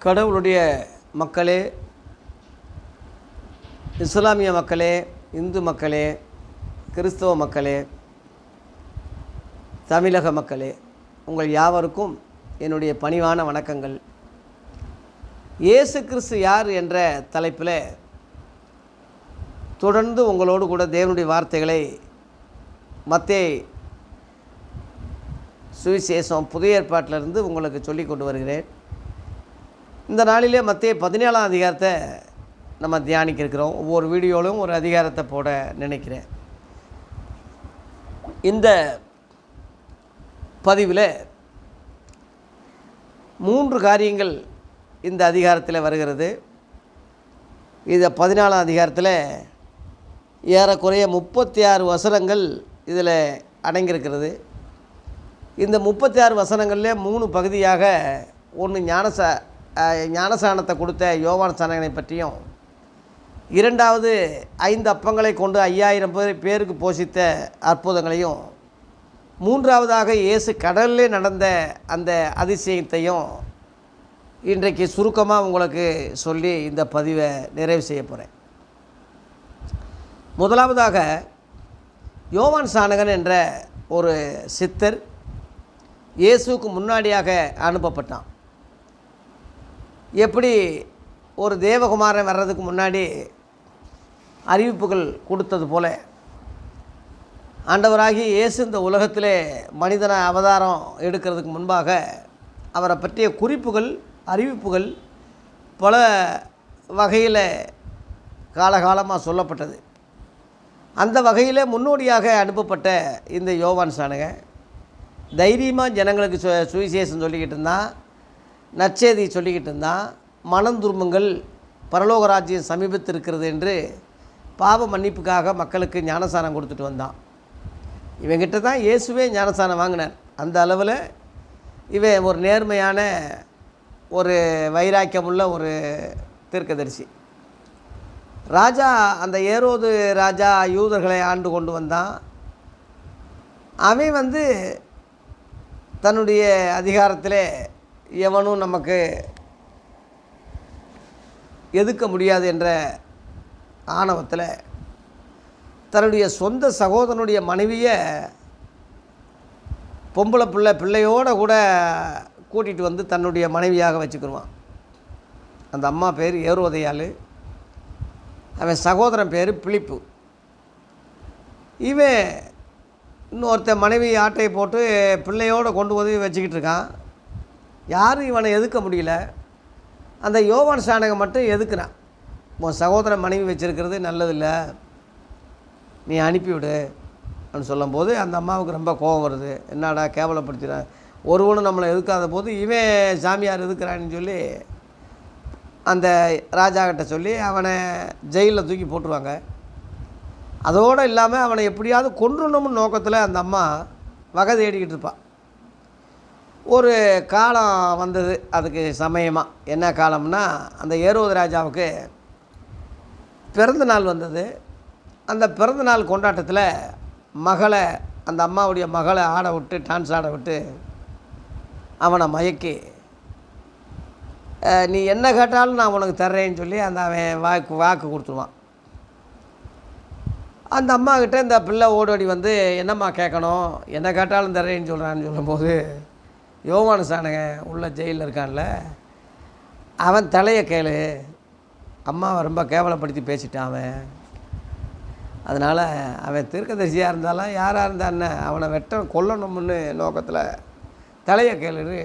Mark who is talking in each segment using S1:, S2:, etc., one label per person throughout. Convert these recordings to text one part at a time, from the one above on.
S1: கடவுளுடைய மக்களே, இஸ்லாமிய மக்களே, இந்து மக்களே, கிறிஸ்தவ மக்களே, தமிழக மக்களே, உங்கள் யாவருக்கும் என்னுடைய பணிவான வணக்கங்கள். இயேசு கிறிஸ்து யார் என்ற தலைப்பில் தொடர்ந்து உங்களோடு கூட தேவனுடைய வார்த்தைகளை மத்தேயு சுவிசேஷம் புதிய ஏற்பாட்டிலிருந்து உங்களுக்கு சொல்லி கொண்டு வருகிறேன். இந்த நாளிலே மத்தேயு 17ஆம் அதிகாரத்தை நம்ம தியானிக்க இருக்கிறோம். ஒவ்வொரு வீடியோவிலும் ஒரு அதிகாரத்தை போட நினைக்கிறேன். இந்த பதிவில் 3 காரியங்கள் இந்த அதிகாரத்தில் வருகிறது. இதை 14ஆம் அதிகாரத்தில் ஏறக்குறைய 36 வசனங்கள் இதில் அடங்கியிருக்கிறது. இந்த 36 வசனங்களில் 3 பகுதியாக ஒன்று ஞானசானத்தை கொடுத்த யோவான் ஸ்நானகனை பற்றியும், இரண்டாவது 5 அப்பங்களை கொண்டு 5000 பேருக்கு போஷித்த அற்புதங்களையும், மூன்றாவதாக இயேசு கடலிலே நடந்த அந்த அதிசயத்தையும் இன்றைக்கு சுருக்கமாக உங்களுக்கு சொல்லி இந்த பதிவை நிறைவு செய்ய போகிறேன். முதலாவதாக யோவான் ஸ்நானகன் என்ற ஒரு சித்தர் இயேசுவுக்கு முன்னாடியாக அனுப்பப்பட்டான். எப்படி ஒரு தேவகுமாரன் வர்றதுக்கு முன்னாடி அறிவிப்புகள் கொடுத்தது போல, ஆண்டவராகி இயேசு இந்த உலகத்திலே மனிதன அவதாரம் எடுக்கிறதுக்கு முன்பாக அவரை பற்றிய குறிப்புகள், அறிவிப்புகள் பல வகையில் காலகாலமாக சொல்லப்பட்டது. அந்த வகையில் முன்னோடியாக அனுப்பப்பட்ட இந்த யோவான் ஸ்நானகன் தைரியமாக ஜனங்களுக்கு சுவிசேஷம் சொல்லிக்கிட்டு இருந்தான், நற்செய்தி சொல்லிக்கிட்டு இருந்தான். மனம் திரும்புங்கள், பரலோக ராஜ்யம் சமீபத்தில் இருக்கிறது என்று பாவ மன்னிப்புக்காக மக்களுக்கு ஞானசானம் கொடுத்துட்டு வந்தான். இவங்கிட்ட தான் இயேசுவே ஞானசானம் வாங்கினார். அந்த அளவில் இவன் ஒரு நேர்மையான, ஒரு வைராக்கியமுள்ள ஒரு தீர்க்கதரிசி. ராஜா, அந்த ஏரோது ராஜா யூதர்களை ஆண்டு கொண்டு வந்தான். அவன் தன்னுடைய அதிகாரத்தில் எவனும் நமக்கு எதிர்க்க முடியாது என்ற ஆணவத்தில் தன்னுடைய சொந்த சகோதரனுடைய மனைவியை பொம்பளை பிள்ளையோடு கூட கூட்டிகிட்டு வந்து தன்னுடைய மனைவியாக வச்சுக்கிடுவான். அந்த அம்மா பேர் ஏரோதையாள், அவன் சகோதரன் பேர் பிலிப்பு. இவன் இன்னொருத்தன் மனைவி ஆட்டையை போட்டு பிள்ளையோடு கொண்டு வந்து வச்சுக்கிட்டு இருக்கான். யாரும் இவனை எதுக்க முடியல. அந்த யோவான் ஸ்நானகன் மட்டும் எதுக்குறான். உன் சகோதரன் மனைவி வச்சுருக்கிறது நல்லதில்லை, நீ அனுப்பிவிடு அப்படின்னு சொல்லும்போது அந்த அம்மாவுக்கு ரொம்ப கோபம் வருது. என்னடா கேவலப்படுத்தினான், ஒருவனும் நம்மளை எதுக்காத போது இவன் சாமியார் எதுக்குறான்னு சொல்லி அந்த ராஜாக்கிட்ட சொல்லி அவனை ஜெயிலில் தூக்கி போட்டுருவாங்க. அதோடு இல்லாமல் அவனை எப்படியாவது கொன்றணும்னு நோக்கத்தில் அந்த அம்மா வகை தேடிக்கிட்டு இருப்பாள். ஒரு காலம் வந்தது அதுக்கு சமயமாக. என்ன காலம்னா, அந்த ஏரோது ராஜாவுக்கு பிறந்த நாள் வந்தது. அந்த பிறந்த நாள் கொண்டாட்டத்தில் மகளை, அந்த அம்மாவுடைய மகளை ஆட விட்டு, டான்ஸ் ஆட விட்டு அவனை மயக்கி, நீ என்ன கேட்டாலும் நான் உனக்கு தர்றேன்னு சொல்லி அந்த அவன் வாக்கு கொடுத்துருவான். அந்த அம்மாக்கிட்ட இந்த பிள்ளை ஓடோடி வந்து, என்னம்மா கேட்கணும், என்ன கேட்டாலும் தர்றேன்னு சொல்கிறான்னு சொல்லும்போது, யோவான் ஸ்நானகன் உள்ள ஜெயிலில் இருக்கான்ல, அவன் தலையை கேளு, அம்மாவை ரொம்ப கேவலப்படுத்தி பேசிட்டான் அவன். அதனால் அவன் தீர்க்கதரிசியாக இருந்தாலும் யாராக இருந்தான்னு அவனை கொல்லணும்னு நோக்கத்தில் தலையை கேளுன்னு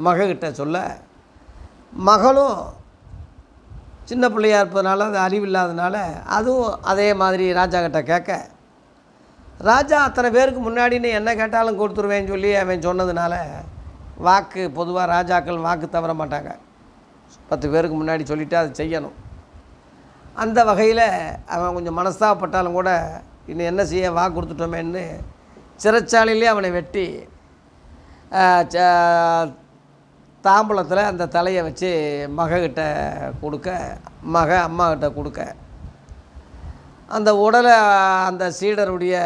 S1: மகக்கிட்ட சொல்ல, மகளும் சின்ன பிள்ளையாக இருப்பதுனால, அது அறிவில்லாதனால அதுவும் அதே மாதிரி ராஜா கிட்ட கேட்க, ராஜா அத்தனை பேருக்கு முன்னாடின்னு என்ன கேட்டாலும் கொடுத்துருவேன்னு சொல்லி அவன் சொன்னதுனால, வாக்கு பொதுவாக ராஜாக்கள் வாக்கு தவற மாட்டாங்க. 10 பேருக்கு முன்னாடி சொல்லிவிட்டு அதை செய்யணும். அந்த வகையில் அவன் கொஞ்சம் மனஸ்தாபப்பட்டாலும் கூட, இன்னும் என்ன செய்ய, வாக்கு கொடுத்துட்டோமேன்னு சிறைச்சாலையிலே அவனை வெட்டி தாம்பூலத்தில் அந்த தலையை வச்சு மகக்கிட்ட கொடுக்க, அம்மாக்கிட்ட கொடுக்க, அந்த உடலை அந்த சீடருடைய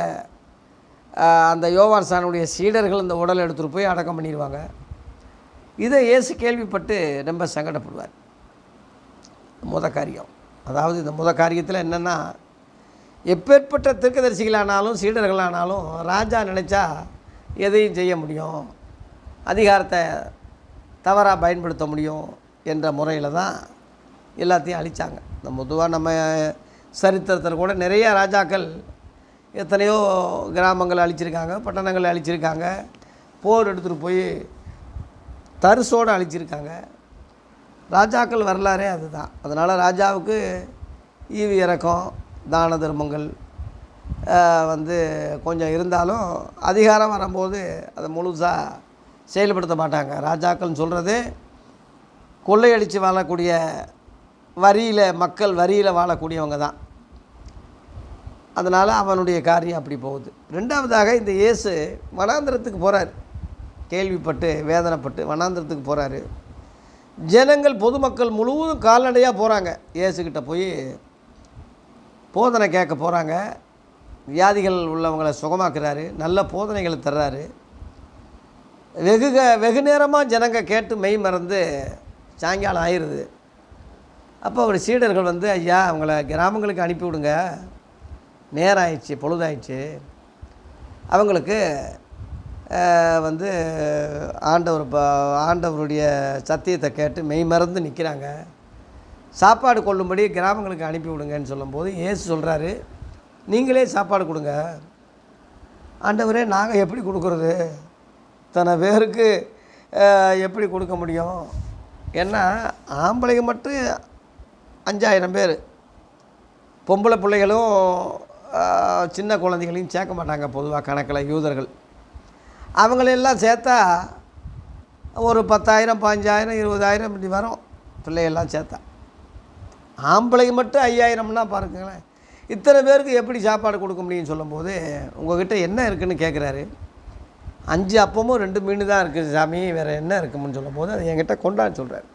S1: அந்த யோவான் ஸ்நானனுடைய சீடர்கள் அந்த உடலை எடுத்துகிட்டு போய் அடக்கம் பண்ணிடுவாங்க. இதை இயேசு கேள்விப்பட்டு ரொம்ப சங்கடப்படுவார். முத காரியம், அதாவது இந்த முத காரியத்தில் என்னென்னா, எப்பேற்பட்ட தீர்க்கதரிசிகளானாலும் சீடர்களானாலும் ராஜா நினச்சா எதையும் செய்ய முடியும், அதிகாரத்தை தவறாக பயன்படுத்த முடியும் என்ற முறையில் தான் எல்லாத்தையும் அழித்தாங்க. பொதுவாக நம்ம சரித்திரத்தில் கூட நிறைய ராஜாக்கள் எத்தனையோ கிராமங்கள் அழிச்சிருக்காங்க, பட்டணங்கள் அழிச்சிருக்காங்க, போர் எடுத்துகிட்டு போய் தரிசோடு அழிச்சிருக்காங்க. ராஜாக்கள் வரலாறே அதுதான். அதனால் ராஜாவுக்கு ஈவு இறக்கம் தான தர்மங்கள் கொஞ்சம் இருந்தாலும் அதிகாரம் வரும்போது அதை முழுசாக செயல்படுத்த மாட்டாங்க. ராஜாக்கள்னு சொல்கிறது கொள்ளையடித்து வாழக்கூடிய மக்கள் வரியில் வாழக்கூடியவங்க தான். அதனால் அவனுடைய காரியம் அப்படி போகுது. ரெண்டாவதாக இந்த இயேசு வனாந்திரத்துக்கு போகிறார். கேள்விப்பட்டு வேதனைப்பட்டு வனாந்திரத்துக்கு போகிறாரு. ஜனங்கள் பொதுமக்கள் முழுவதும் கால்நடையாக போகிறாங்க. இயேசுக்கிட்ட போய் போதனை கேட்க போகிறாங்க. வியாதிகள் உள்ளவங்களை சுகமாக்குறாரு, நல்ல போதனைகளை தர்றாரு. வெகு நேரமாக ஜனங்க கேட்டு மெய் மறந்து சாயங்காலம் ஆயிடுது. அப்போ அவர் சீடர்கள் ஐயா அவங்கள கிராமங்களுக்கு அனுப்பிவிடுங்க, நேரம் ஆயிடுச்சு, பொழுதாயிடுச்சு. அவங்களுக்கு ஆண்டவருடைய சத்தியத்தை கேட்டு மெய் மறந்து நிற்கிறாங்க, சாப்பாடு கொள்ளும்படி கிராமங்களுக்கு அனுப்பி விடுங்கன்னு சொல்லும்போது இயேசு சொல்கிறாரு, நீங்களே சாப்பாடு கொடுங்க. ஆண்டவரே, நாங்கள் எப்படி கொடுக்குறது, இத்தனை பேருக்கு எப்படி கொடுக்க முடியும்? ஏன்னா ஆம்பளைங்க மட்டும் 5000 பேர், பொம்பளை பிள்ளைகளும் சின்ன குழந்தைகளையும் சேர்க்க மாட்டாங்க பொதுவாக கணக்கில் யூதர்கள். அவங்களெல்லாம் சேர்த்தா ஒரு 10,000 15,000 20,000 இப்படி வரும் பிள்ளைகள்லாம் சேர்த்தா. ஆம்பளைங்க மட்டும் 5000னா பாருங்களேன், இத்தனை பேருக்கு எப்படி சாப்பாடு கொடுக்க முடியும்னு சொல்லும்போது உங்கள்கிட்ட என்ன இருக்குதுன்னு கேட்குறாரு. 5 அப்பமும் 2 மீன் தான் இருக்குது சாமி, வேறு என்ன இருக்குமுன்னு சொல்லும்போது அது என்கிட்ட கொண்டான்னு சொல்கிறார்.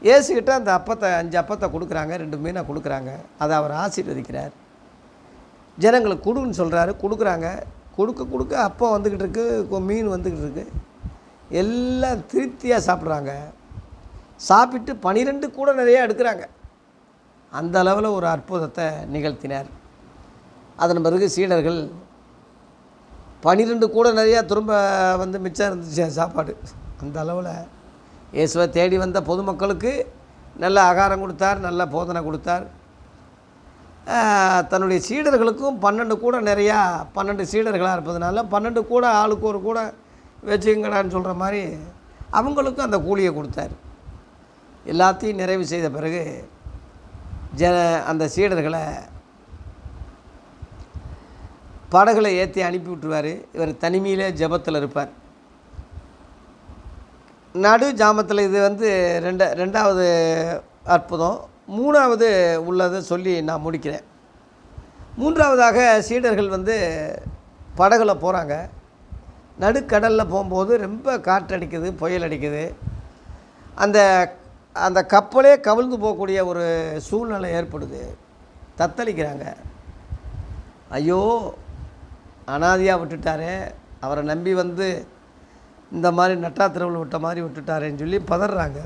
S1: இயேசுக்கிட்ட அந்த 5 அப்பத்தை கொடுக்குறாங்க, 2 மீனை கொடுக்குறாங்க. அதை அவர் ஆசீர்வதிக்கிறார். ஜனங்களுக்கு கொடுன்னு சொல்கிறாரு, கொடுக்குறாங்க. கொடுக்க அப்பம் வந்துக்கிட்டு இருக்குது, மீன் வந்துக்கிட்டு இருக்குது. எல்லாம் திருப்தியாக சாப்பிட்றாங்க. சாப்பிட்டு 12 கூட நிறையா எடுக்கிறாங்க. அந்த அளவில் ஒரு அற்புதத்தை நிகழ்த்தினார். அதன் பிறகு சீடர்கள் 12 கூட நிறையா திரும்ப மிச்சம் இருந்துச்சு சாப்பாடு. அந்த அளவில் இயேசுவை தேடி வந்த பொதுமக்களுக்கு நல்ல ஆகாரம் கொடுத்தார், நல்ல போதனை கொடுத்தார். தன்னுடைய சீடர்களுக்கும் 12 கூட நிறையா 12 சீடர்களாக இருப்பதுனால 12 கூட ஆளுக்கு ஒரு கூட வச்சுக்கங்கடான்னு சொல்கிற மாதிரி அவங்களுக்கும் அந்த கூலியை கொடுத்தார். எல்லாத்தையும் நிறைவு செய்த பிறகு அந்த சீடர்களை படகுல ஏற்றி அனுப்பி விட்டுருவார். இவர் தனிமையிலே ஜெபத்தில் இருப்பார். நடு ஜாமத்தில் இது ரெண்டாவது அற்புதம். மூணாவது உள்ளதை சொல்லி நான் முடிக்கிறேன். மூன்றாவதாக சீடர்கள் படகுல போகிறாங்க. நடுக்கடலில் போகும்போது ரொம்ப காற்றடிக்குது, புயல் அடிக்குது. அந்த கப்பலே கவிழ்ந்து போகக்கூடிய ஒரு சூழ்நிலை ஏற்படுது. தத்தளிக்கிறாங்க. ஐயோ, அனாதையாக விட்டுட்டாரே, அவரை நம்பி இந்த மாதிரி நட்டாத்திரவில் விட்ட மாதிரி விட்டுட்டாரேன்னு சொல்லி பதறாங்க.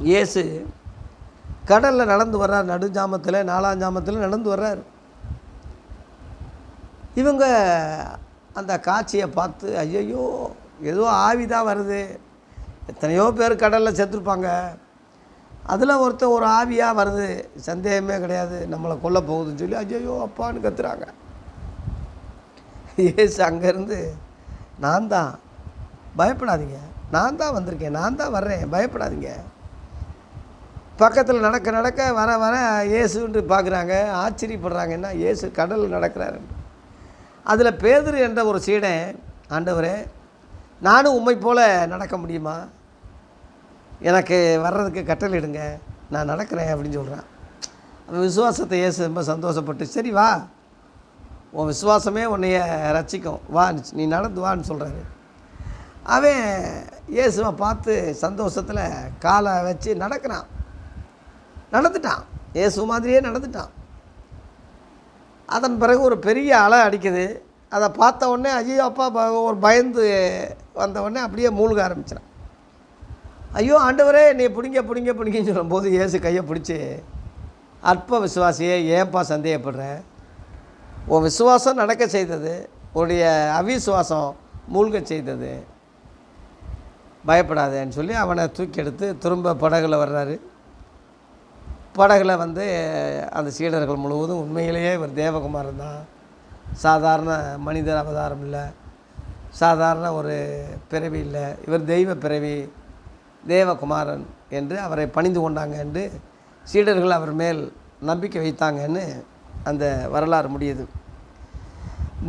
S1: இயேசு கடலில் நடந்து வர்றார். நடுஜாமத்தில் 4ஆம் ஜாமத்தில் நடந்து வர்றார். இவங்க அந்த காட்சியை பார்த்து ஐயோ, ஏதோ ஆவிதான் வருது, எத்தனையோ பேர் கடலில் செத்துருப்பாங்க, அதில் ஒருத்தர் ஒரு ஆவியாக வருது, சந்தேகமே கிடையாது, நம்மளை கொல்ல போகுதுன்னு சொல்லி ஐயோ அப்பான்னு கத்துறாங்க. இயேசு அங்கேருந்து, நான் தான், பயப்படாதீங்க, நான் தான் வந்திருக்கேன், நான் தான் வர்றேன், பயப்படாதீங்க. பக்கத்தில் நடக்க வர இயேசுன்ட்டு பார்க்குறாங்க, ஆச்சரியப்படுறாங்க, என்ன இயேசு கடலில் நடக்கிறாரு. அதில் பேதுரு என்ற ஒரு சீடன், ஆண்டவரே, நானும் உம்மை போல் நடக்க முடியுமா, எனக்கு வர்றதுக்கு கட்டளையிடுங்க, நான் நடக்கிறேன் அப்படின்னு சொல்கிறான். அவன் விசுவாசத்தை இயேசு ரொம்ப சந்தோஷப்பட்டு, சரி வா, உன் விசுவாசமே உன்னைய ரட்சிக்கும், வா, நீ நடந்து வான்னு சொல்கிறாரு. அவன் இயேசுவை பார்த்து சந்தோஷத்தில் காலை வச்சு நடந்துட்டான். இயேசு மாதிரியே நடந்துட்டான். அதன் பிறகு ஒரு பெரிய அலை அடிக்குது. அதை பார்த்த உடனே ஐயோ அப்பா ஒரு பயந்து வந்தவுடனே அப்படியே மூழ்க ஆரம்பிச்சிடான். ஐயோ ஆண்டவரே நீ பிடிங்கன்னு சொல்லும்போது இயேசு கையை பிடிச்சி, அற்ப விசுவாசியே ஏன்பா சந்தேகப்படுற, உன் விசுவாசம் நடக்க செய்தது, உன்னுடைய அவிசுவாசம் மூழ்க செய்தது, பயப்படாதேன்னு சொல்லி அவனை தூக்கி எடுத்து திரும்ப படகுல வர்றாரு. படகுல அந்த சீடர்கள் முழுவதும் உண்மையிலேயே இவர் தேவகுமாரன் தான், சாதாரண மனிதர் அவதாரம் இல்லை, சாதாரண ஒரு பிறவி இல்லை, இவர் தெய்வ பிறவி, தேவகுமாரன் என்று அவரை பணிந்து கொண்டாங்க என்று சீடர்கள் அவர் மேல் நம்பிக்கை வைத்தாங்கன்னு அந்த வரலாறு முடியுது.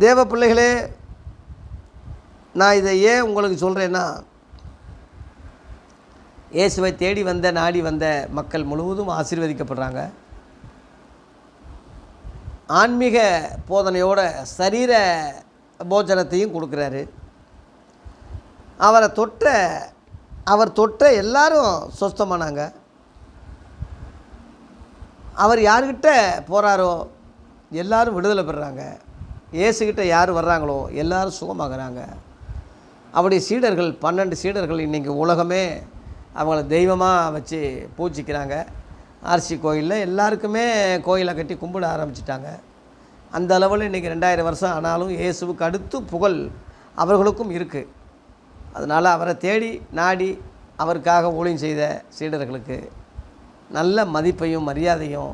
S1: தேவ பிள்ளைகளே, நான் இதை ஏன் உங்களுக்கு சொல்கிறேன்னா, இயேசுவை தேடி நாடி வந்த மக்கள் முழுவதும் ஆசீர்வதிக்கப்படுறாங்க. ஆன்மீக போதனையோட சரீர போஜனத்தையும் கொடுக்குறாரு. அவர் தொட்ட எல்லாரும் சொஸ்தமானாங்க. அவர் யார்கிட்ட போகிறாரோ எல்லாரும் விடுதலை பெறுறாங்க. இயேசுகிட்ட யார் வர்றாங்களோ எல்லாரும் சுகமாகறாங்க. அவருடைய சீடர்கள் 12 சீடர்கள் இன்றைக்கி உலகமே அவங்கள தெய்வமாக வச்சு பூஜிக்கிறாங்க. ஆர்சி கோயிலில் எல்லாருக்குமே கோயிலை கட்டி கும்பிட ஆரம்பிச்சிட்டாங்க. அந்த அளவில் இன்றைக்கி 2000 வருஷம் ஆனாலும் இயேசுவுக்கு அடுத்து புகழ் அவர்களுக்கும் இருக்குது. அதனால் அவரை தேடி நாடி அவருக்காக ஊழியம் செய்த சீடர்களுக்கு நல்ல மதிப்பையும் மரியாதையும்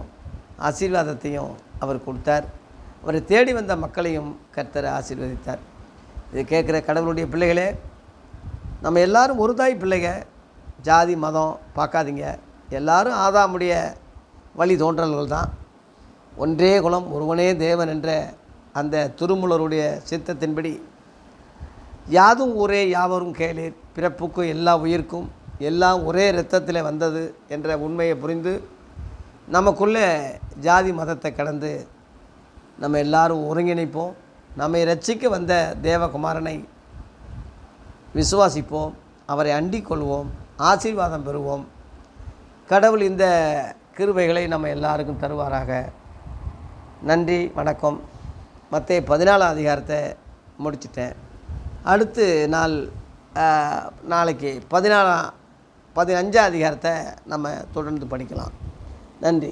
S1: ஆசீர்வாதத்தையும் அவர் கொடுத்தார். அவரை தேடி வந்த மக்களையும் கர்த்தர் ஆசீர்வதித்தார். இது கேட்குற கடவுளுடைய பிள்ளைகளே, நம்ம எல்லோரும் ஒரு தாய் பிள்ளைங்க, ஜாதி மதம் பார்க்காதீங்க. எல்லாரும் ஆதாமுடைய வழி தோன்றல்கள் தான். ஒன்றே குலம் ஒருவனே தேவன் என்ற அந்த திருமூலருடைய சித்தத்தின்படி யாதும் ஊரே யாவரும் கேளீர், பிறப்புக்கும் எல்லா உயிர்க்கும் எல்லாம் ஒரே இரத்தத்தில் வந்தது என்ற உண்மையை புரிந்து நமக்குள்ளே ஜாதி மதத்தை கடந்து நம்ம எல்லாரும் ஒருங்கிணைப்போம். நம்மை ரட்சிக்க வந்த தேவகுமாரனை விசுவாசிப்போம், அவரை அண்டிக் கொள்வோம், ஆசீர்வாதம் பெறுவோம். கடவுள் இந்த கிருபைகளை நம்ம எல்லாருக்கும் தருவாராக. நன்றி, வணக்கம். மத்தேயு 14 அதிகாரத்தை முடிச்சிட்டேன். அடுத்து நாளைக்கு 15 அதிகாரத்தை நம்ம தொடர்ந்து படிக்கலாம். நன்றி.